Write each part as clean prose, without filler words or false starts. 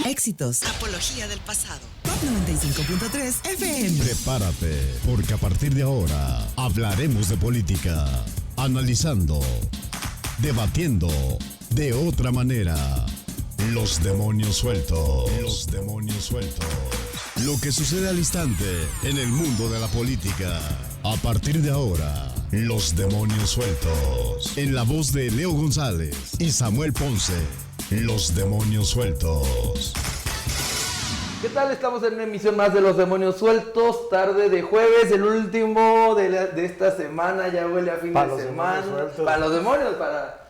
Éxitos. Apología del pasado. Top 95.3 FM. Prepárate, porque a partir de ahora hablaremos de política, analizando, debatiendo de otra manera. Los demonios sueltos. Los demonios sueltos. Lo que sucede al instante en el mundo de la política. A partir de ahora, los demonios sueltos. En la voz de Leo González y Samuel Ponce. Los demonios sueltos. ¿Qué tal? Estamos en una emisión más de Los Demonios Sueltos, tarde de jueves, el último de esta semana, ya huele a fin de semana. Para los demonios, para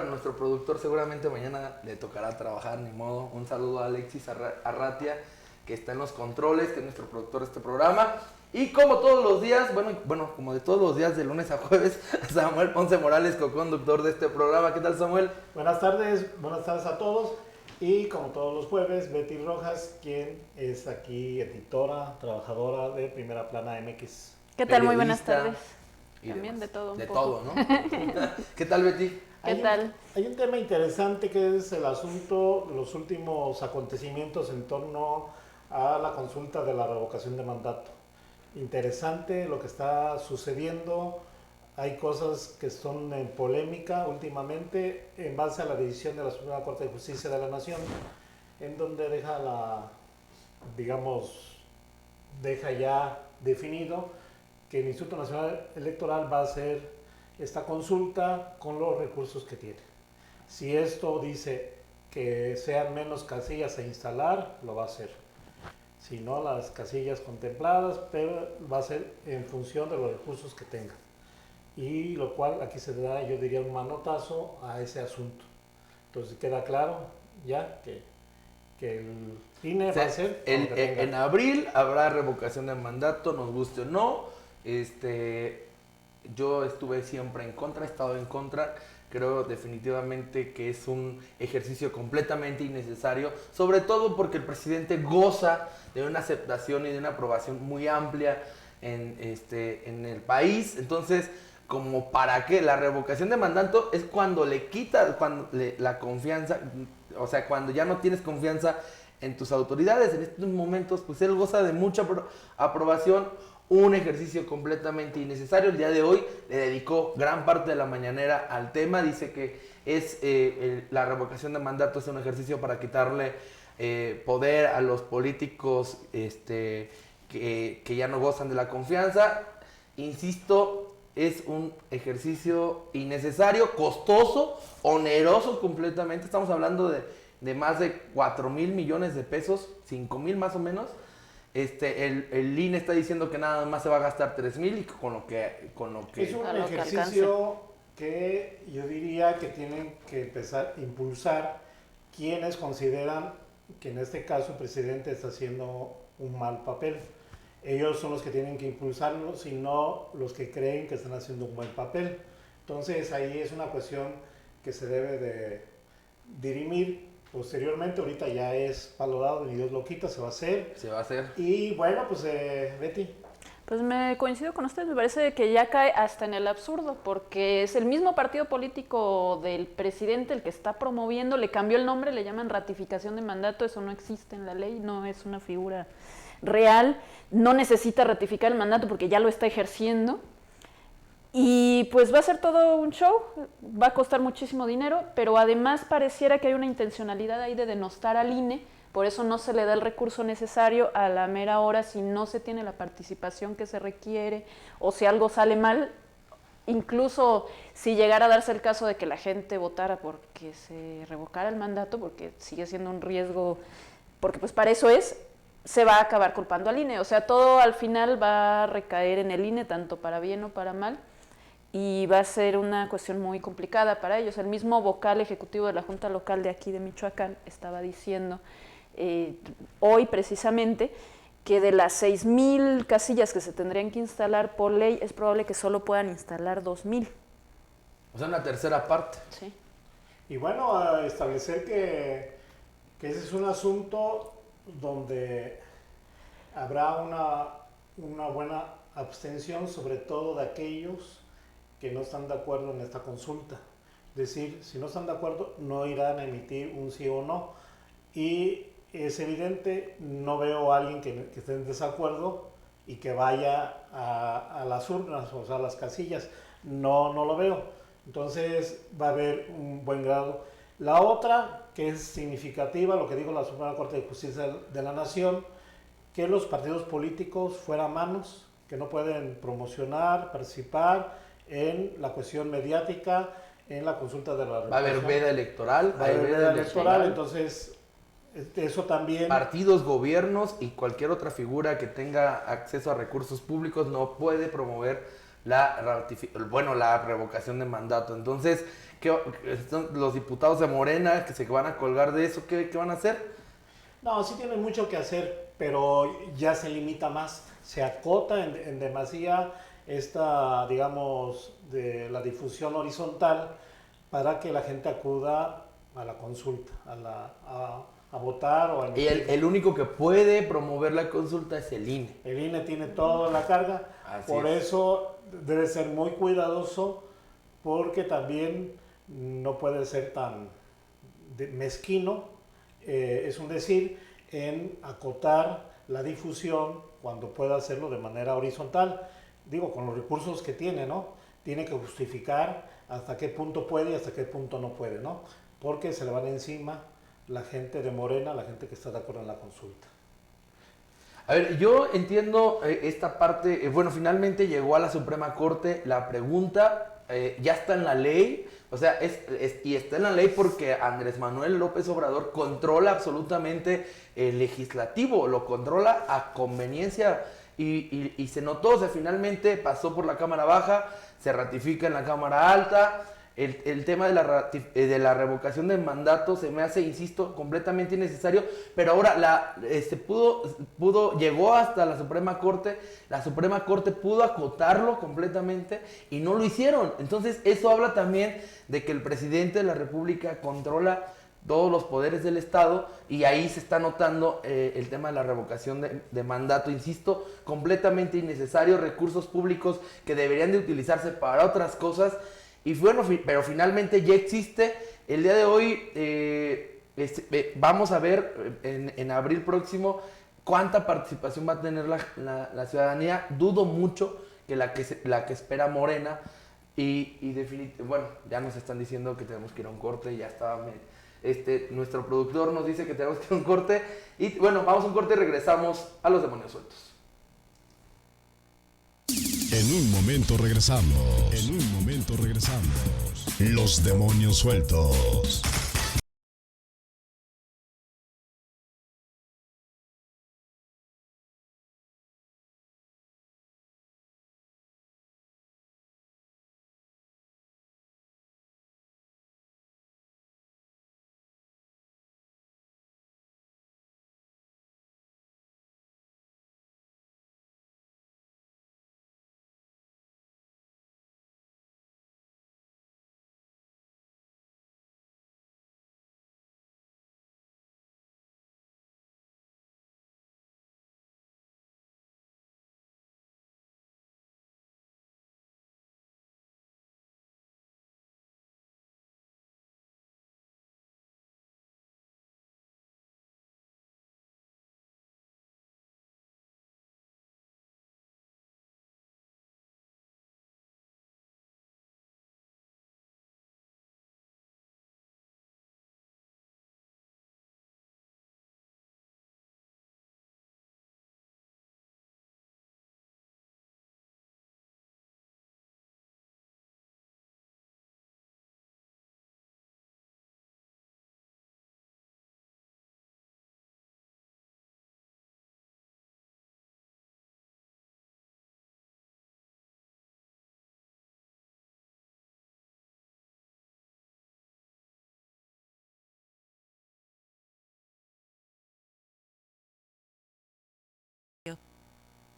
nuestro productor, seguramente mañana le tocará trabajar, ni modo. Un saludo a Alexis Arratia, que está en los controles, que es nuestro productor de este programa. Y como todos los días, bueno, como de todos los días, de lunes a jueves, Samuel Ponce Morales, co-conductor de este programa. ¿Qué tal, Samuel? Buenas tardes a todos. Y como todos los jueves, Betty Rojas, quien es aquí editora, trabajadora de Primera Plana MX. ¿Qué tal? Muy buenas tardes. También de todo un poco. todo, ¿No? ¿Qué tal, Betty? ¿Qué tal? Hay un tema interesante que es el asunto, los últimos acontecimientos en torno a la consulta de la revocación de mandato. Interesante lo que está sucediendo. Hay cosas que son en polémica últimamente en base a la decisión de la Suprema Corte de Justicia de la Nación, en donde deja ya definido que el Instituto Nacional Electoral va a hacer esta consulta con los recursos que tiene. Si esto dice que sean menos casillas a instalar, lo va a hacer. Si no, las casillas contempladas, pero va a ser en función de los recursos que tenga. Y lo cual aquí se da, yo diría, un manotazo a ese asunto. Entonces queda claro ya que el INE va a hacer... En abril habrá revocación de mandato, nos guste o no. Yo estuve siempre en contra, he estado en contra. Creo definitivamente que es un ejercicio completamente innecesario, sobre todo porque el presidente goza de una aceptación y de una aprobación muy amplia en el país. Entonces, como para qué, la revocación de mandato es cuando le quitas la confianza, o sea, cuando ya no tienes confianza en tus autoridades. En estos momentos, pues él goza de mucha aprobación, un ejercicio completamente innecesario. El día de hoy le dedicó gran parte de la mañanera al tema, dice que la revocación de mandato es un ejercicio para quitarle poder a los políticos que ya no gozan de la confianza. Insisto, es un ejercicio innecesario, costoso, oneroso completamente. Estamos hablando de más de 4,000 millones de pesos, 5,000 más o menos. El INE está diciendo que nada más se va a gastar 3,000 y con lo que es un ejercicio que yo diría que tienen que empezar a impulsar quienes consideran que en este caso el presidente está haciendo un mal papel. Ellos son los que tienen que impulsarlo, sino los que creen que están haciendo un buen papel. Entonces ahí es una cuestión que se debe de dirimir posteriormente. Ahorita ya es palo dado, ni Dios lo quita, se va a hacer. Se va a hacer. Y bueno, pues Betty. Pues me coincido con usted, me parece que ya cae hasta en el absurdo, porque es el mismo partido político del presidente el que está promoviendo, le cambió el nombre, le llaman ratificación de mandato, eso no existe en la ley, no es una figura real, no necesita ratificar el mandato porque ya lo está ejerciendo. Y pues va a ser todo un show, va a costar muchísimo dinero, pero además pareciera que hay una intencionalidad ahí de denostar al INE, por eso no se le da el recurso necesario a la mera hora si no se tiene la participación que se requiere o si algo sale mal. Incluso si llegara a darse el caso de que la gente votara porque se revocara el mandato, porque sigue siendo un riesgo, porque pues para eso se va a acabar culpando al INE. O sea, todo al final va a recaer en el INE, tanto para bien o para mal, y va a ser una cuestión muy complicada para ellos. El mismo vocal ejecutivo de la Junta Local de aquí de Michoacán estaba diciendo hoy precisamente que de las 6,000 casillas que se tendrían que instalar por ley, es probable que solo puedan instalar 2,000. O sea, una tercera parte. Sí. Y bueno, a establecer que ese es un asunto donde habrá una buena abstención, sobre todo de aquellos que no están de acuerdo en esta consulta. Es decir, si no están de acuerdo, no irán a emitir un sí o no. Y es evidente, no veo a alguien que esté en desacuerdo y que vaya a las urnas, o sea, a las casillas. No lo veo. Entonces va a haber un buen grado. La otra, que es significativa, lo que dijo la Suprema Corte de Justicia de la Nación, que los partidos políticos fuera manos, que no pueden promocionar, participar en la cuestión mediática, en la consulta de la Va a haber veda electoral. Va a haber veda electoral, entonces eso también... Partidos, gobiernos y cualquier otra figura que tenga acceso a recursos públicos no puede promover la revocación de mandato. Entonces, los diputados de Morena que se van a colgar de eso, ¿qué van a hacer? No, sí tienen mucho que hacer, pero ya se limita más, se acota en demasía esta, digamos, de la difusión horizontal para que la gente acuda a la consulta, a votar o a emitir. Y el único que puede promover la consulta es el INE. El INE tiene toda la carga, por eso debe ser muy cuidadoso, porque también no puede ser tan mezquino, es un decir, en acotar la difusión cuando pueda hacerlo de manera horizontal, digo, con los recursos que tiene, ¿no? Tiene que justificar hasta qué punto puede y hasta qué punto no puede, ¿no? Porque se le van encima la gente de Morena, la gente que está de acuerdo en la consulta. A ver, yo entiendo esta parte, finalmente llegó a la Suprema Corte la pregunta, ya está en la ley, o sea, y está en la ley porque Andrés Manuel López Obrador controla absolutamente el legislativo, lo controla a conveniencia y se notó, o sea, finalmente pasó por la Cámara Baja, se ratifica en la Cámara Alta. El tema de la revocación del mandato se me hace, insisto, completamente innecesario, pero ahora llegó hasta la Suprema Corte pudo acotarlo completamente y no lo hicieron. Entonces eso habla también de que el presidente de la República controla todos los poderes del Estado y ahí se está notando el tema de la revocación de mandato, insisto, completamente innecesario, recursos públicos que deberían de utilizarse para otras cosas. Y pero finalmente ya existe. El día de hoy vamos a ver en abril próximo cuánta participación va a tener la ciudadanía. Dudo mucho que la que espera Morena. Y definitivamente, ya nos están diciendo que tenemos que ir a un corte. Ya estaba, nuestro productor nos dice que tenemos que ir a un corte. Y bueno, vamos a un corte y regresamos a Los Demonios Sueltos. En un momento regresamos. Los Demonios Sueltos.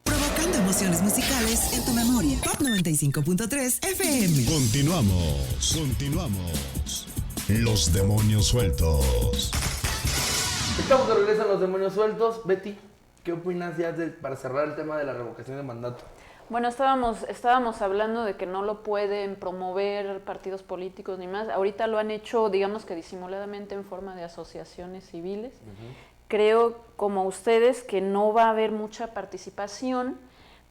Provocando emociones musicales en tu memoria. Pop 95.3 FM. Continuamos. Los Demonios Sueltos. Estamos de regreso a Los Demonios Sueltos. Betty, ¿qué opinas ya para cerrar el tema de la revocación de mandato? Bueno, estábamos hablando de que no lo pueden promover partidos políticos ni más. Ahorita lo han hecho, digamos que disimuladamente, en forma de asociaciones civiles. creo, como ustedes, que no va a haber mucha participación,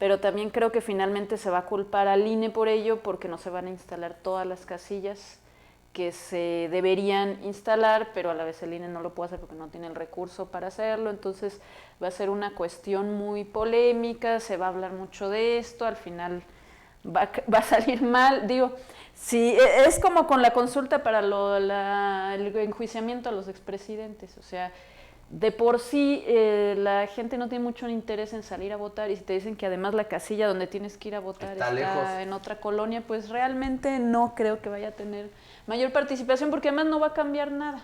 pero también creo que finalmente se va a culpar al INE por ello, porque no se van a instalar todas las casillas que se deberían instalar, pero a la vez el INE no lo puede hacer porque no tiene el recurso para hacerlo. Entonces va a ser una cuestión muy polémica, se va a hablar mucho de esto, al final va a salir mal. Digo, sí, es como con la consulta para el enjuiciamiento a los expresidentes, o sea, de por sí la gente no tiene mucho interés en salir a votar, y si te dicen que además la casilla donde tienes que ir a votar está en otra colonia, pues realmente no creo que vaya a tener mayor participación, porque además no va a cambiar nada.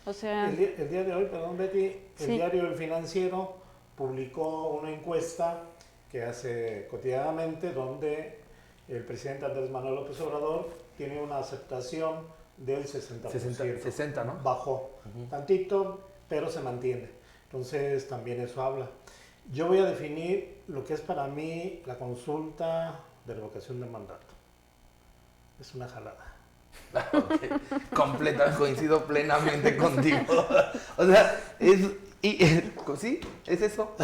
O sea, el día de hoy, perdón Betty, el sí. diario El Financiero publicó una encuesta que hace cotidianamente, donde el presidente Andrés Manuel López Obrador tiene una aceptación del 60%. 60, ¿no? Bajó tantito, pero se mantiene. Entonces también eso habla. Yo voy a definir lo que es para mí la consulta de revocación de mandato. Es una jalada. Okay. Coincido plenamente contigo. O sea, sí, es eso.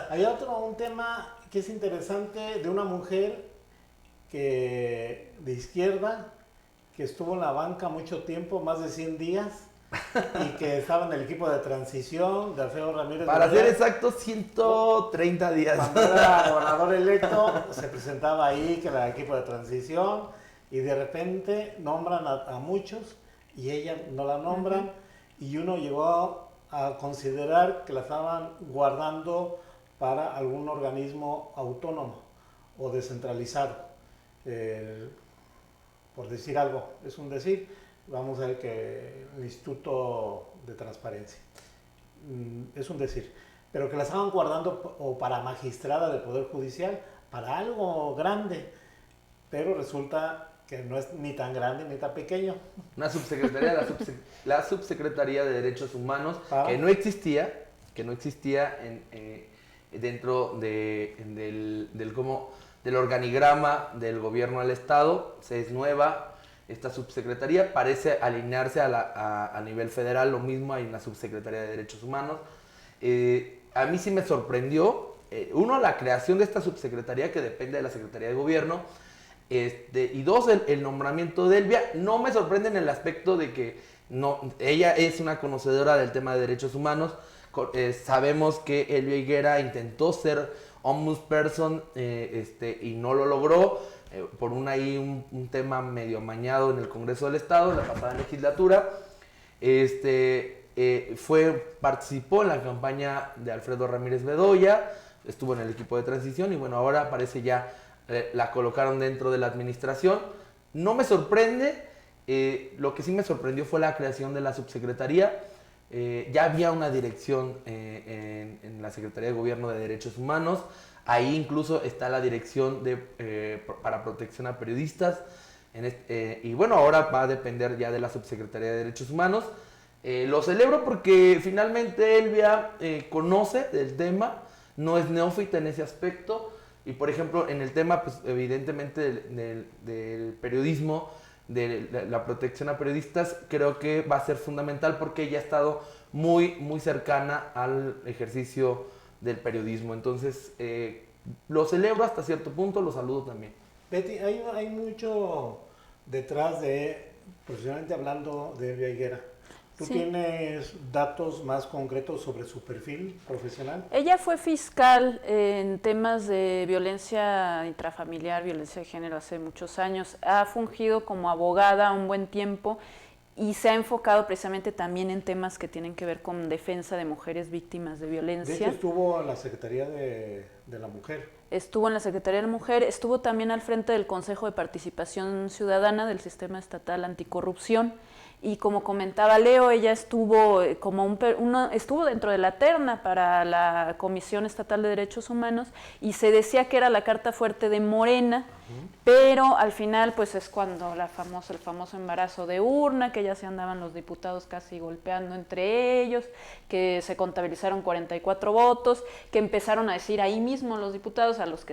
Hay un tema que es interesante, de una mujer de izquierda que estuvo en la banca mucho tiempo, más de 100 días, y que estaba en el equipo de transición de Alfredo Ramírez. Para ser exacto, 130 días. Cuando era gobernador electo, se presentaba ahí que era el equipo de transición, y de repente nombran a muchos y ella no la nombran, y uno llegó a considerar que la estaban guardando para algún organismo autónomo o descentralizado. Por decir algo, es un decir, vamos a ver que el Instituto de Transparencia, es un decir, pero que la estaban guardando o para magistrada del Poder Judicial, para algo grande, pero resulta que no es ni tan grande ni tan pequeño. Una subsecretaría, la Subsecretaría de Derechos Humanos, que no existía dentro del organigrama del gobierno del Estado. Se es nueva esta subsecretaría, parece alinearse a nivel federal, lo mismo hay una Subsecretaría de Derechos Humanos. A mí sí me sorprendió, uno, la creación de esta subsecretaría que depende de la Secretaría de Gobierno, y dos, el nombramiento de Elvia. No me sorprende en el aspecto de que ella es una conocedora del tema de derechos humanos. Sabemos que Elvia Higuera intentó ser ombudsperson y no lo logró por un tema medio amañado en el Congreso del Estado, en la pasada legislatura. Participó en la campaña de Alfredo Ramírez Bedoya, estuvo en el equipo de transición, y bueno, ahora parece ya la colocaron dentro de la administración. No me sorprende, lo que sí me sorprendió fue la creación de la subsecretaría. Ya había una dirección en la Secretaría de Gobierno de Derechos Humanos, ahí incluso está la dirección para protección a periodistas, y bueno, ahora va a depender ya de la Subsecretaría de Derechos Humanos. Lo celebro porque finalmente Elvia conoce del tema, no es neófita en ese aspecto. Y por ejemplo, en el tema, pues evidentemente del periodismo, de la protección a periodistas, creo que va a ser fundamental porque ella ha estado muy, muy cercana al ejercicio del periodismo. Entonces, lo celebro hasta cierto punto, lo saludo también. Betty, hay mucho detrás profesionalmente hablando, de Elvia Higuera. ¿Tú tienes datos más concretos sobre su perfil profesional? Ella fue fiscal en temas de violencia intrafamiliar, violencia de género hace muchos años. Ha fungido como abogada un buen tiempo y se ha enfocado precisamente también en temas que tienen que ver con defensa de mujeres víctimas de violencia. De hecho, estuvo en la Secretaría de la Mujer. Estuvo en la Secretaría de la Mujer, estuvo también al frente del Consejo de Participación Ciudadana del Sistema Estatal Anticorrupción. Y como comentaba Leo, ella estuvo estuvo dentro de la terna para la Comisión Estatal de Derechos Humanos, y se decía que era la carta fuerte de Morena, pero al final pues es cuando el famoso embarazo de urna, que ya se andaban los diputados casi golpeando entre ellos, que se contabilizaron 44 votos, que empezaron a decir ahí mismo los diputados, a los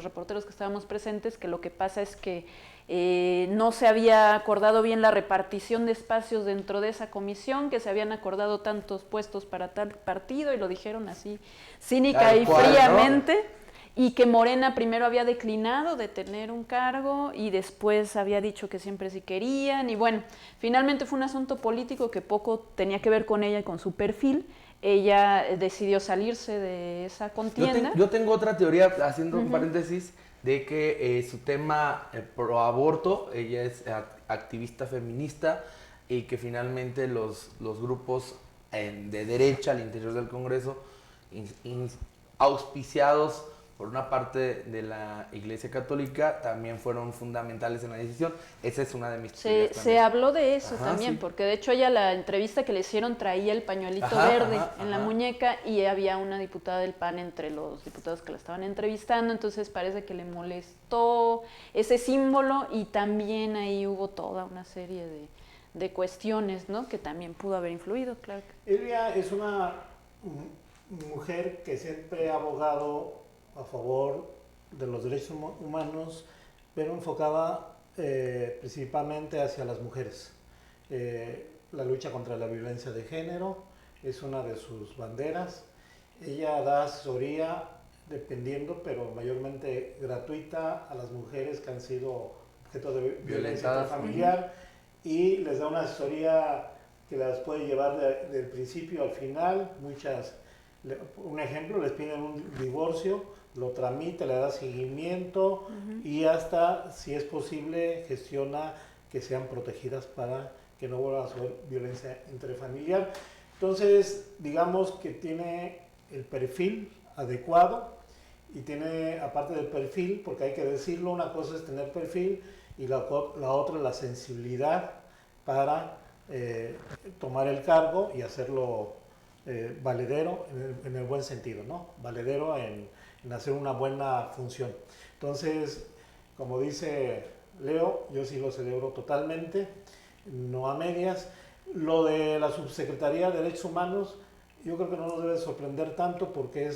reporteros que estábamos presentes, que lo que pasa es que no se había acordado bien la repartición de espacios dentro de esa comisión, que se habían acordado tantos puestos para tal partido, y lo dijeron así cínica Tal y cual, fríamente, ¿no? Y que Morena primero había declinado de tener un cargo y después había dicho que siempre sí querían, y bueno, finalmente fue un asunto político que poco tenía que ver con ella y con su perfil. Ella decidió salirse de esa contienda. Yo tengo otra teoría, haciendo un paréntesis, de que su tema pro aborto, ella es activista feminista, y que finalmente los grupos de derecha al interior del Congreso, auspiciados por una parte de la Iglesia Católica, también fueron fundamentales en la decisión. Esa es una de mis teorías. Se habló de eso también, sí. Porque de hecho ella, la entrevista que le hicieron, traía el pañuelito verde en la muñeca, y había una diputada del PAN entre los diputados que la estaban entrevistando, entonces parece que le molestó ese símbolo, y también ahí hubo toda una serie de cuestiones, ¿no? Que también pudo haber influido, claro. Elvia es una mujer que siempre ha abogado a favor de los derechos humanos, pero enfocada principalmente hacia las mujeres. La lucha contra la violencia de género es una de sus banderas. Ella da asesoría, dependiendo, pero mayormente gratuita, a las mujeres que han sido objeto de violencia familiar, y les da una asesoría que las puede llevar del principio al final. Un ejemplo, les piden un divorcio, lo tramita, le da seguimiento, y hasta, si es posible, gestiona que sean protegidas para que no vuelva a ser violencia intrafamiliar. Entonces, digamos que tiene el perfil adecuado, y tiene, aparte del perfil, porque hay que decirlo, una cosa es tener perfil y la otra la sensibilidad para tomar el cargo y hacerlo valedero en el buen sentido, ¿no? Valedero en hacer una buena función. Entonces, como dice Leo, yo sí lo celebro totalmente, no a medias. Lo de la Subsecretaría de Derechos Humanos, yo creo que no nos debe sorprender tanto, porque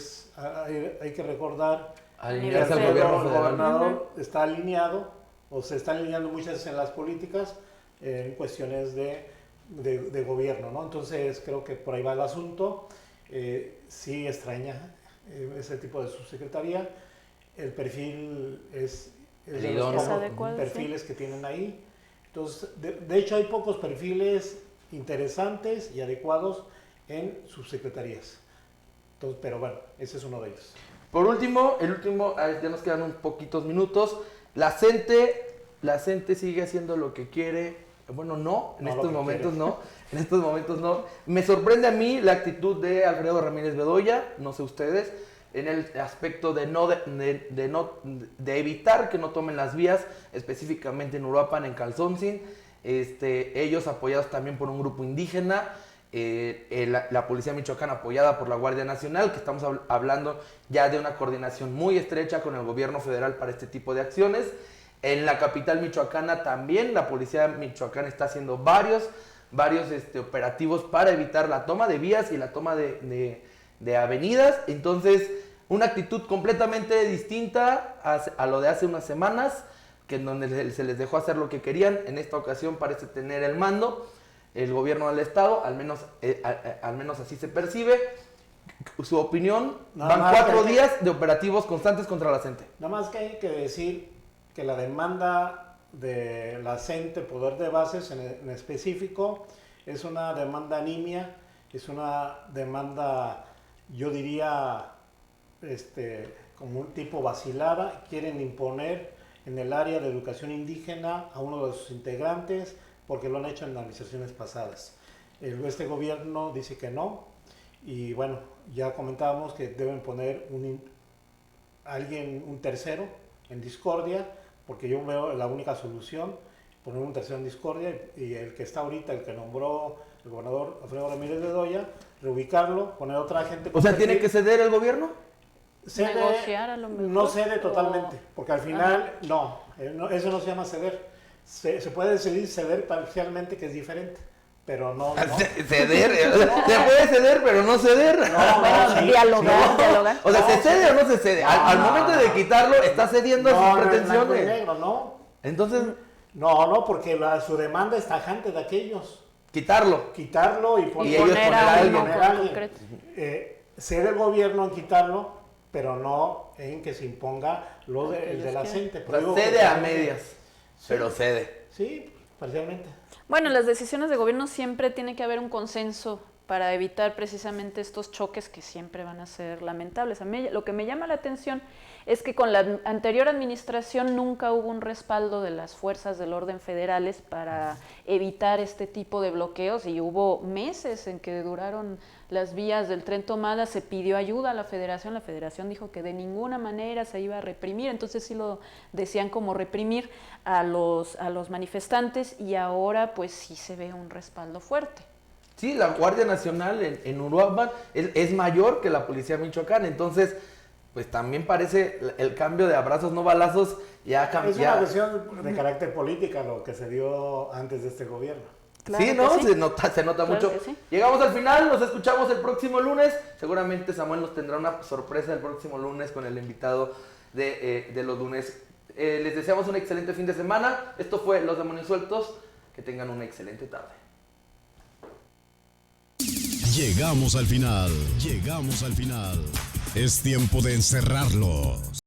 hay que recordar que el gobernador está alineado, o se está alineando muchas veces en las políticas, en cuestiones de gobierno, ¿no? Entonces creo que por ahí va el asunto. Sí extraña ese tipo de subsecretaría. El perfil es de los perfiles que tienen ahí. Entonces, de hecho, hay pocos perfiles interesantes y adecuados en subsecretarías. Entonces, pero bueno, ese es uno de ellos. Por último, ya nos quedan un poquitos minutos. La CENTE sigue haciendo lo que quiere. Bueno, en estos momentos no. Me sorprende a mí la actitud de Alfredo Ramírez Bedoya, no sé ustedes, en el aspecto de evitar que no tomen las vías, específicamente en Uruapan, en Calzoncin. Ellos apoyados también por un grupo indígena, la Policía Michoacana apoyada por la Guardia Nacional, que estamos hablando ya de una coordinación muy estrecha con el gobierno federal para este tipo de acciones. En la capital michoacana también la Policía Michoacana está haciendo varios operativos para evitar la toma de vías y la toma de avenidas. Entonces, una actitud completamente distinta a lo de hace unas semanas, que en donde se les dejó hacer lo que querían. En esta ocasión parece tener el mando el gobierno del estado, al menos así se percibe. Su opinión, van 4 días de operativos constantes contra la CENTE. Nada más que hay que decir que la demanda de la CENTE, Poder de Bases en específico, es una demanda nimia, es una demanda, yo diría, como un tipo vacilada. Quieren imponer en el área de educación indígena a uno de sus integrantes, porque lo han hecho en administraciones pasadas. Este gobierno dice que no, y bueno, ya comentábamos que deben poner un tercero en discordia, porque yo veo la única solución, poner un tercero en discordia, y el que está ahorita, el que nombró el gobernador Alfredo Ramírez Bedoya, reubicarlo, poner otra gente. O sea, ¿tiene que ceder el gobierno? Negociar a lo mejor. No cede totalmente, porque al final, eso no se llama ceder. Se puede ceder parcialmente, que es diferente, pero no. ¿Ceder? Se puede ceder, pero no ceder. Dialogar. O sea, ¿se cede o no se cede? Al momento de quitarlo, está cediendo a sus pretensiones. Negro, no. Entonces, No, porque su demanda es tajante de aquellos. Quitarlo. Quitarlo y Y ellos poner a alguien. poner a alguien. Ser el gobierno en quitarlo, pero no en que se imponga el de la gente. O sea, cede a medias, sí, pero cede. Sí, parcialmente. Bueno, en las decisiones de gobierno siempre tiene que haber un consenso para evitar precisamente estos choques que siempre van a ser lamentables. A mí lo que me llama la atención es que con la anterior administración nunca hubo un respaldo de las fuerzas del orden federales para evitar este tipo de bloqueos, y hubo meses en que duraron las vías del Tren Tomadas. Se pidió ayuda a la federación dijo que de ninguna manera se iba a reprimir, entonces sí lo decían como reprimir a los manifestantes, y ahora pues sí se ve un respaldo fuerte. Sí, la Guardia Nacional en Uruapan es mayor que la Policía Michoacán, entonces pues también parece el cambio de abrazos no balazos ya cambió. Es una versión de carácter política lo que se dio antes de este gobierno. Claro sí, ¿no? que sí. Se nota Claro mucho. que sí. Llegamos al final, nos escuchamos el próximo lunes. Seguramente Samuel nos tendrá una sorpresa el próximo lunes con el invitado de los lunes. Les deseamos un excelente fin de semana. Esto fue Los Demonios Sueltos. Que tengan una excelente tarde. Llegamos al final. Es tiempo de encerrarlos.